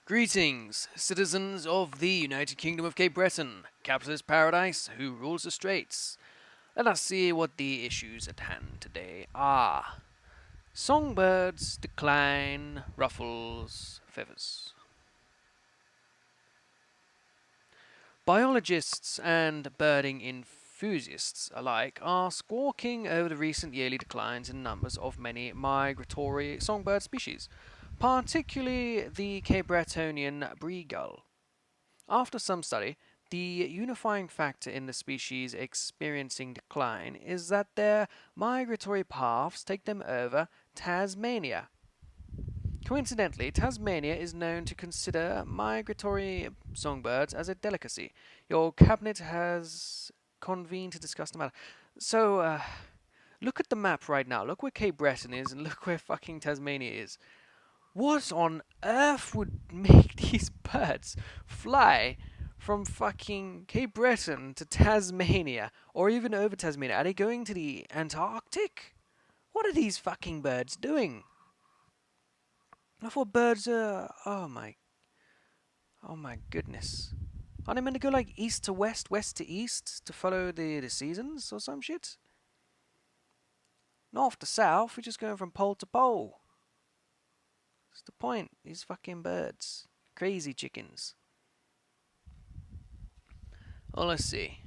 Greetings, citizens of the United Kingdom of Cape Breton, capitalist paradise who rules the straits. Let us see what the issues at hand today are. Songbirds decline, ruffles, feathers. Biologists and birding enthusiasts alike are squawking over the recent yearly declines in numbers of many migratory songbird species, particularly the Cape Bretonian bregull. After some study, the unifying factor in the species experiencing decline is that their migratory paths take them over Tasmania. Coincidentally, Tasmania is known to consider migratory songbirds as a delicacy. Your cabinet has convened to discuss the matter. So, look at the map right now. Look where Cape Breton is, and look where fucking Tasmania is. What on earth would make these birds fly from fucking Cape Breton to Tasmania, or even over Tasmania? Are they going to the Antarctic? What are these fucking birds doing? I thought birds are. Oh my goodness. Aren't they meant to go like east to west, west to east to follow the seasons or some shit? North to south, we're just going from pole to pole. What's the point? These fucking birds. Crazy chickens. Well, let's see.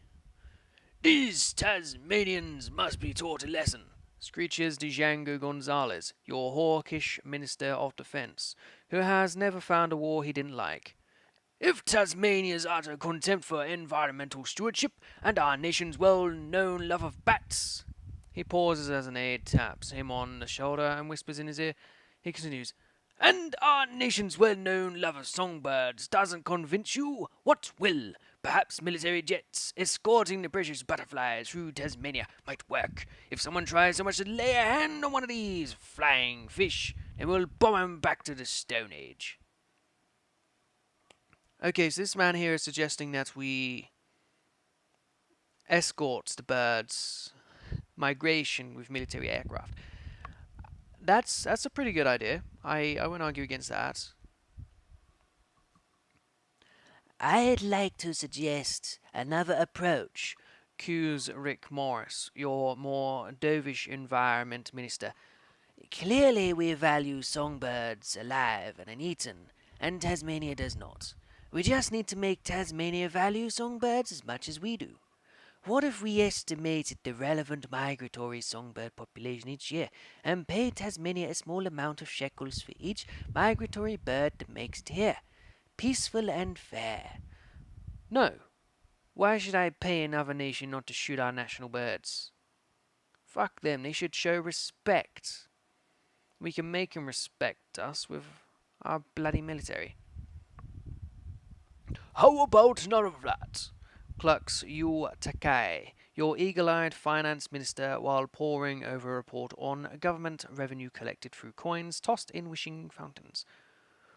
These Tasmanians must be taught a lesson, screeches Django Gonzalez, your hawkish Minister of Defence, who has never found a war he didn't like. If Tasmania's utter contempt for environmental stewardship and our nation's well-known love of bats. He pauses as an aide taps him on the shoulder and whispers in his ear. He continues, and our nation's well-known love of songbirds doesn't convince you? What will? Perhaps military jets escorting the precious butterflies through Tasmania might work. If someone tries so much as lay a hand on one of these flying fish, then we'll bomb 'em back to the Stone Age. Okay, so this man here is suggesting that we escort the birds' migration with military aircraft. That's a pretty good idea. I won't argue against that. I'd like to suggest another approach, Cues Rick Morris, your more dovish environment minister. Clearly, we value songbirds alive and uneaten, and Tasmania does not. We just need to make Tasmania value songbirds as much as we do. What if we estimated the relevant migratory songbird population each year and paid Tasmania a small amount of shekels for each migratory bird that makes it here? Peaceful and fair. No. Why should I pay another nation not to shoot our national birds? Fuck them, they should show respect. We can make them respect us with our bloody military. How about none of that? Clucks Yu Takai, your eagle-eyed finance minister, while poring over a report on government revenue collected through coins tossed in wishing fountains.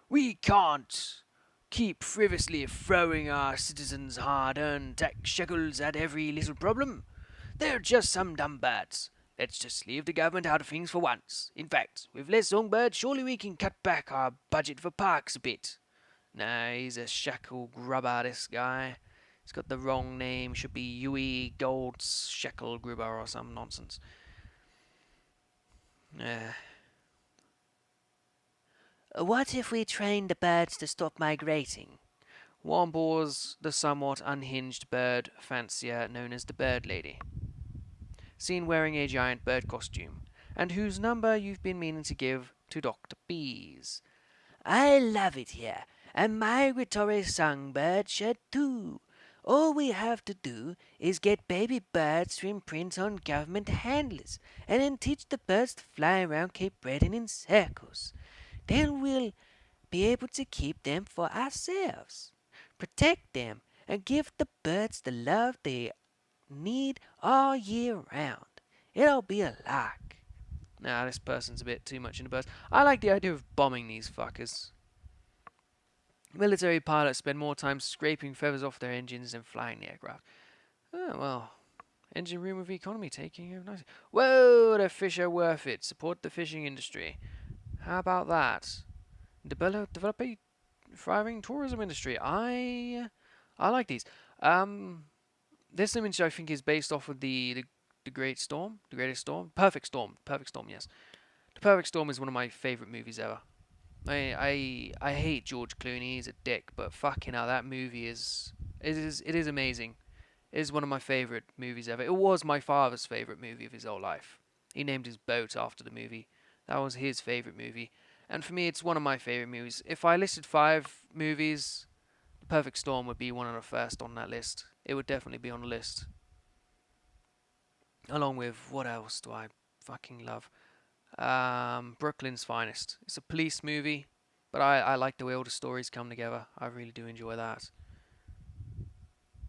We can't keep frivolously throwing our citizens' hard-earned tax shekels at every little problem. They're just some dumb birds. Let's just leave the government out of things for once. In fact, with less songbirds, surely we can cut back our budget for parks a bit. Nah, he's a shackle grubber, this guy. He's got the wrong name. Should be Yui Gold Shekel Grubber or some nonsense. What if we trained the birds to stop migrating? Wombo's the somewhat unhinged bird fancier known as the Bird Lady, seen wearing a giant bird costume, and whose number you've been meaning to give to Dr. Bees. I love it here. A migratory songbird should too. All we have to do is get baby birds to imprint on government handlers, and then teach the birds to fly around Cape Breton in circles. Then we'll be able to keep them for ourselves, protect them, and give the birds the love they need all year round. It'll be a lark. Nah, this person's a bit too much into birds. I like the idea of bombing these fuckers. Military pilots spend more time scraping feathers off their engines than flying the aircraft. Oh, well. Engine room of economy taking over nicely. Whoa, the fish are worth it. Support the fishing industry. How about that? Develop a Thriving tourism industry. I like these. Um, this image I think is based off of the Great Storm, the Greatest Storm, Perfect Storm, Perfect Storm. Yes, the Perfect Storm is one of my favorite movies ever. I hate George Clooney. He's a dick, but fucking hell, that movie is amazing. It is one of my favorite movies ever. It was my father's favorite movie of his whole life. He named his boat after the movie. That was his favorite movie, and for me, it's one of my favorite movies. If I listed 5 movies, The Perfect Storm would be one of the first on that list. It would definitely be on the list, along with what else do I fucking love? Brooklyn's Finest. It's a police movie, but I like the way all the stories come together. I really do enjoy that.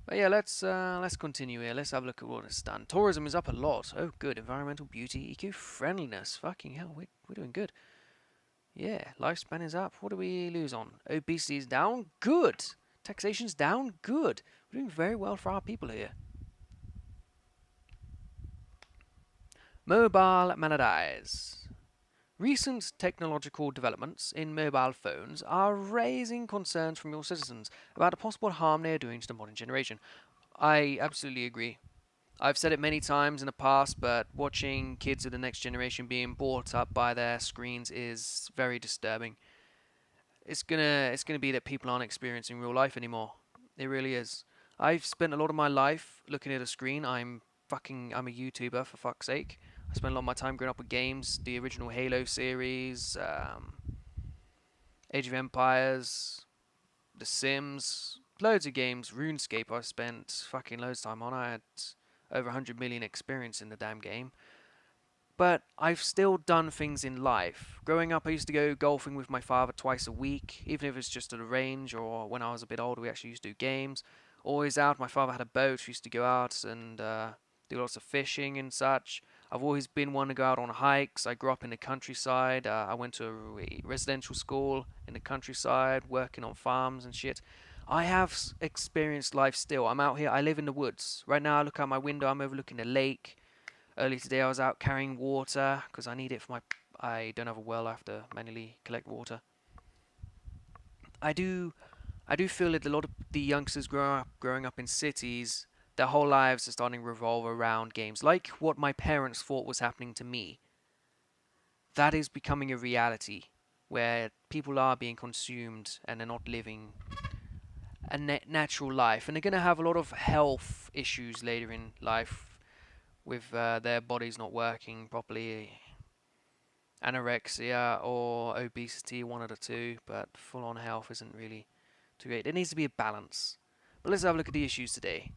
But yeah, let's continue here. Let's have a look at what it's done. Tourism is up a lot. Oh, good. Environmental beauty, eco-friendliness. Fucking hell, we're doing good. Yeah, lifespan is up. What do we lose on? Obesity is down. Good. Taxation's down. Good. We're doing very well for our people here. Mobile maladies. Recent technological developments in mobile phones are raising concerns from your citizens about the possible harm they are doing to the modern generation. I absolutely agree. I've said it many times in the past, but watching kids of the next generation being brought up by their screens is very disturbing. It's gonna be that people aren't experiencing real life anymore. It really is. I've spent a lot of my life looking at a screen. I'm a YouTuber for fuck's sake. I spent a lot of my time growing up with games, the original Halo series, Age of Empires, The Sims, loads of games. RuneScape I spent fucking loads of time on. I had over 100 million experience in the damn game. But I've still done things in life. Growing up, I used to go golfing with my father twice a week, even if it's just at a range, or when I was a bit older, we actually used to do games. Always out. My father had a boat. We used to go out and do lots of fishing and such. I've always been one to go out on hikes. I grew up in the countryside. I went to a residential school in the countryside, working on farms and shit. I have experienced life still. I'm out here. I live in the woods. Right now, I look out my window. I'm overlooking the lake. Early today, I was out carrying water because I need it for my. I don't have a well. I have to manually collect water. I do. I do feel that a lot of the youngsters growing up in cities, their whole lives are starting to revolve around games, like what my parents thought was happening to me. That is becoming a reality, where people are being consumed and they're not living a natural life, and they're gonna have a lot of health issues later in life with their bodies not working properly, anorexia or obesity, one of the two, but full on health isn't really too great. There needs to be a balance. But let's have a look at the issues today.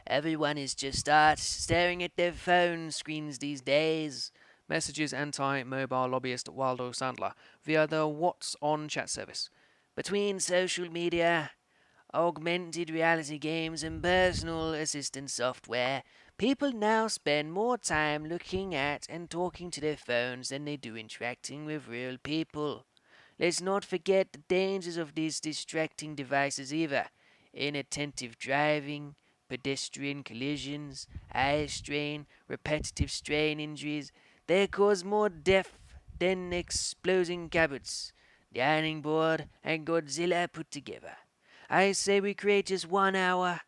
Everyone is just staring at their phone screens these days. Messages anti-mobile lobbyist Waldo Sandler via the What's On chat service. Between social media, augmented reality games, and personal assistant software, people now spend more time looking at and talking to their phones than they do interacting with real people. Let's not forget the dangers of these distracting devices either. Inattentive driving, pedestrian collisions, eye strain, repetitive strain injuries. They cause more death than exploding kabuts, the ironing board, and Godzilla put together. I say we create just 1 hour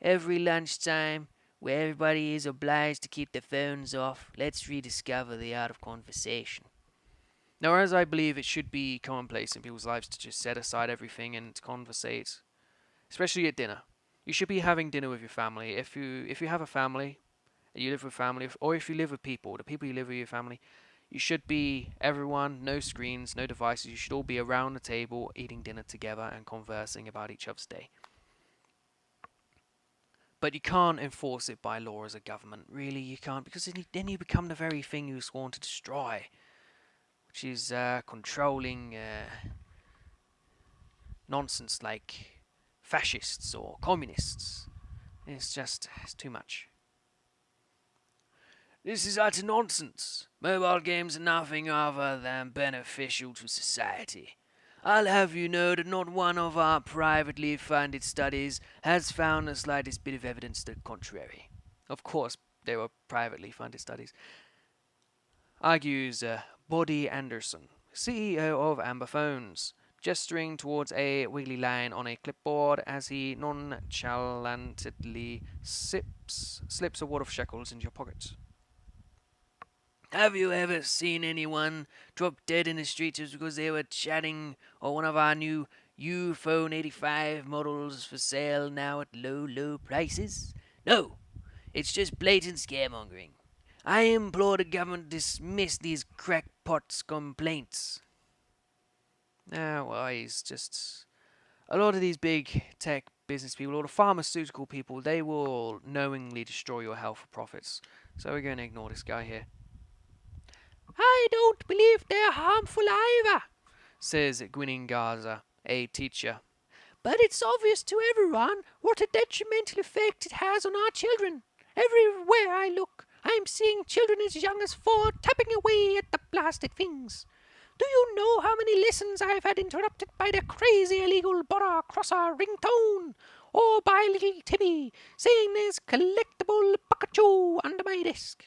every lunchtime where everybody is obliged to keep their phones off. Let's rediscover the art of conversation. Now, as I believe it should be commonplace in people's lives to just set aside everything and conversate, especially at dinner. You should be having dinner with your family. If you have a family, you live with family, or if you live with people, the people you live with your family, you should be everyone, no screens, no devices. You should all be around the table eating dinner together and conversing about each other's day. But you can't enforce it by law as a government. Really, you can't, because then you become the very thing you sworn to destroy, which is controlling nonsense like fascists or communists. It's too much. This is utter nonsense. Mobile games are nothing other than beneficial to society. I'll have you know that not one of our privately funded studies has found the slightest bit of evidence to the contrary. Of course, they were privately funded studies. Argues Boddy Anderson, CEO of Amber Phones. gesturing towards a wiggly line on a clipboard as he nonchalantly slips a wad of shekels into your pocket. Have you ever seen anyone drop dead in the streets just because they were chatting or one of our new Phone 85 models for sale now at low, low prices? No, it's just blatant scaremongering. I implore the government to dismiss these crackpots' complaints. Well, he's just. A lot of these big tech business people, or the pharmaceutical people, they will knowingly destroy your health for profits. So we're going to ignore this guy here. I don't believe they're harmful either, Says Gwynning Garza, a teacher. but it's obvious to everyone what a detrimental effect it has on our children. Everywhere I look, I'm seeing children as young as 4 tapping away at the blasted things. Do you know how many lessons I've had interrupted by the crazy illegal Bora Crosser ringtone? Or by little Timmy saying there's collectible Pikachu under my desk?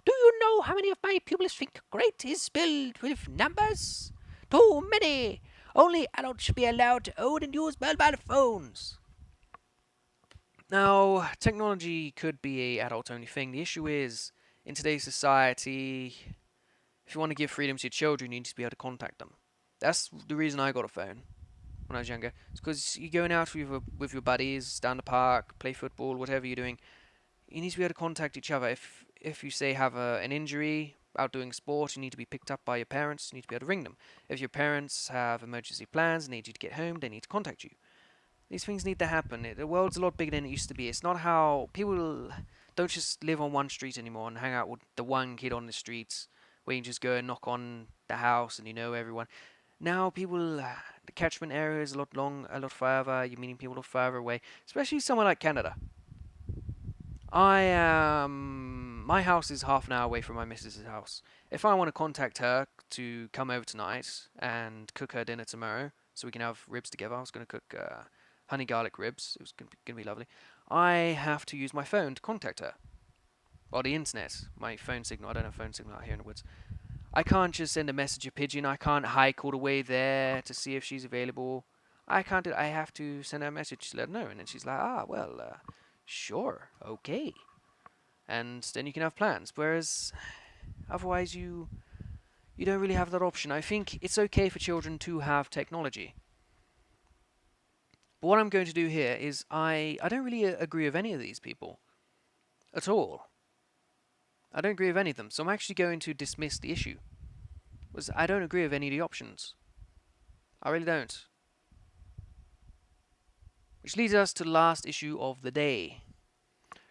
Do you know how many of my pupils think great is spelled with numbers? Too many! Only adults should be allowed to own and use mobile phones. Now, technology could be a adult only thing. The issue is, in today's society, if you want to give freedom to your children, you need to be able to contact them. That's the reason I got a phone when I was younger. It's because you're going out with your buddies down the park, play football, whatever you're doing. You need to be able to contact each other. If you say have an injury out doing sport, you need to be picked up by your parents. You need to be able to ring them. If your parents have emergency plans and need you to get home, they need to contact you. These things need to happen. The world's a lot bigger than it used to be. It's not how people don't just live on one street anymore and hang out with the one kid on the streets where you can just go and knock on the house and you know everyone. Now people, the catchment area is a lot further. You're meeting people a lot further away, especially somewhere like Canada. I am. My house is half an hour away from my missus's house. If I want to contact her to come over tonight and cook her dinner tomorrow, so we can have ribs together, I was going to cook honey garlic ribs. It was going to be lovely. I have to use my phone to contact her, or the internet. My phone signal. I don't have phone signal out here in the woods. I can't just send a message a pigeon. I can't hike all the way there to see if she's available. I can't do. I have to send her a message to let her know, and then she's like, sure, okay, and then you can have plans. Whereas otherwise, you don't really have that option. I think it's okay for children to have technology. But what I'm going to do here is I don't really agree with any of these people at all. I don't agree with any of them, so I'm actually going to dismiss the issue. Was I don't agree with any of the options. I really don't. Which leads us to the last issue of the day.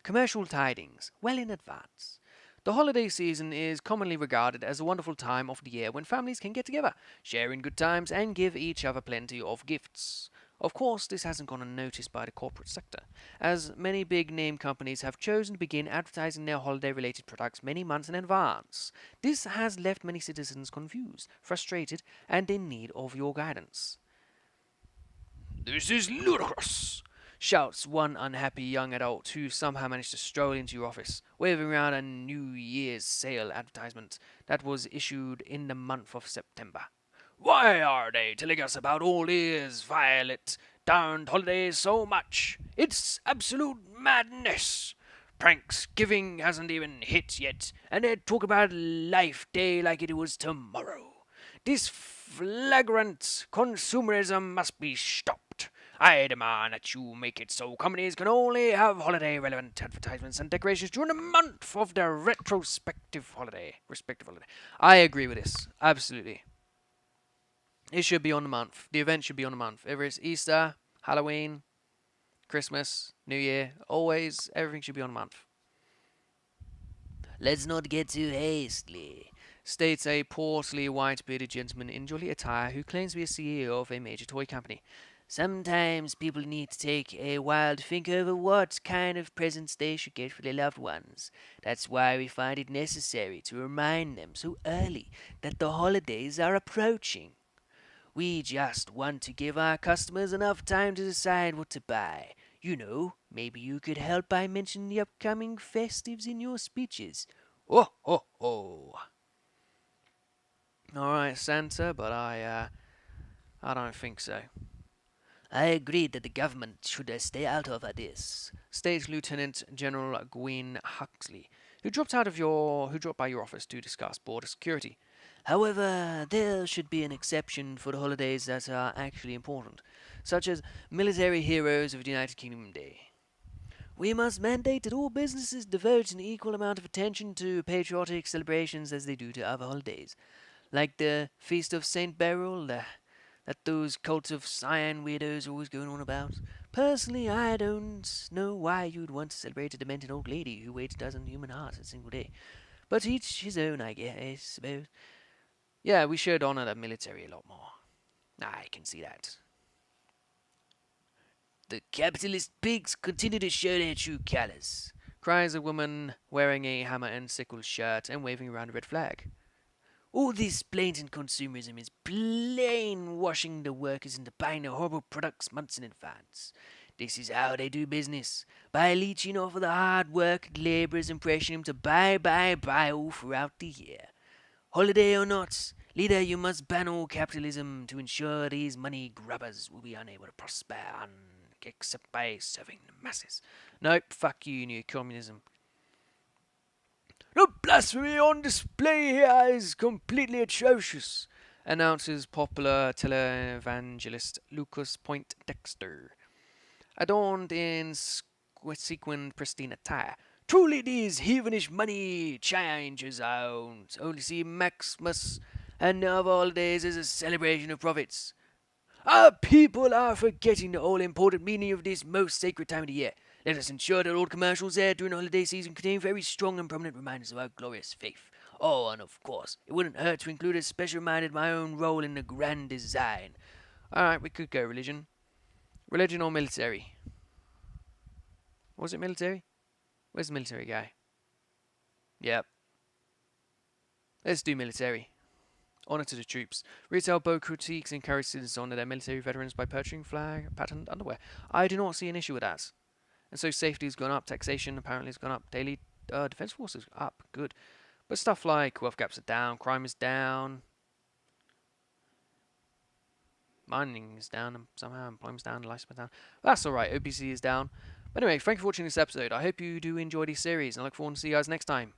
Commercial tidings, well in advance. The holiday season is commonly regarded as a wonderful time of the year when families can get together, share in good times, and give each other plenty of gifts. Of course, this hasn't gone unnoticed by the corporate sector, as many big name companies have chosen to begin advertising their holiday related products many months in advance. This has left many citizens confused, frustrated, and in need of your guidance. "This is ludicrous!" shouts one unhappy young adult who somehow managed to stroll into your office, waving around a New Year's sale advertisement that was issued in the month of September. "Why are they telling us about all these violet darned holidays so much? It's absolute madness! Pranksgiving hasn't even hit yet, and they talk about Life Day like it was tomorrow. This flagrant consumerism must be stopped. I demand that you make it so companies can only have holiday-relevant advertisements and decorations during the month of their respective holiday. I agree with this, absolutely. It should be on the month. The event should be on the month. Whether it's Easter, Halloween, Christmas, New Year, always, everything should be on a month. Let's not get too hasty, States a portly, white-bearded gentleman in jolly attire who claims to be a CEO of a major toy company. Sometimes people need to take a while to think over what kind of presents they should get for their loved ones. That's why we find it necessary to remind them so early that the holidays are approaching. We just want to give our customers enough time to decide what to buy. You know, maybe you could help by mentioning the upcoming festives in your speeches. Oh, oh, oh. Alright, Santa, but I don't think so. I agreed that the government should stay out of this, States Lieutenant General Gwyn Huxley, who dropped by your office to discuss border security. However, there should be an exception for the holidays that are actually important, such as Military Heroes of the United Kingdom Day. We must mandate that all businesses devote an equal amount of attention to patriotic celebrations as they do to other holidays, like the Feast of St. Beryl, that those cults of cyan weirdos are always going on about. Personally, I don't know why you'd want to celebrate a demented old lady who weighs a dozen human hearts a single day. But each his own, I suppose. Yeah, we should honor the military a lot more. I can see that. The capitalist pigs continue to show their true colors, Cries a woman wearing a hammer and sickle shirt and waving around a red flag. all this blatant consumerism is plain washing the workers into buying the horrible products months in advance. This is how they do business, by leeching off of the hard work labourers and pressuring them to buy all throughout the year. Holiday or not, leader, you must ban all capitalism to ensure these money grubbers will be unable to prosper except by serving the masses. Nope, fuck you, new communism. The blasphemy on display here is completely atrocious, Announces popular televangelist Lucas Point Dexter, adorned in sequined pristine attire. Truly these heathenish money changers only see Maximus and other holidays as a celebration of profits. Our people are forgetting the all-important meaning of this most sacred time of the year. Let us ensure that all commercials aired during the holiday season contain very strong and prominent reminders of our glorious faith. Oh, and of course, it wouldn't hurt to include a special reminder of my own role in the grand design. Alright, we could go religion. Religion or military? Was it military? Where's the military guy? Yep. Let's do military. Honor to the troops. Retail boat critiques encourage citizens to honor their military veterans by purchasing flag patterned underwear. I do not see an issue with that. And so safety has gone up, taxation apparently has gone up, daily defense forces up, good. But stuff like wealth gaps are down, crime is down, mining is down, and somehow employment's down, lifespan's down. That's alright, OPC is down. But anyway, thank you for watching this episode. I hope you do enjoy this series, and I look forward to see you guys next time.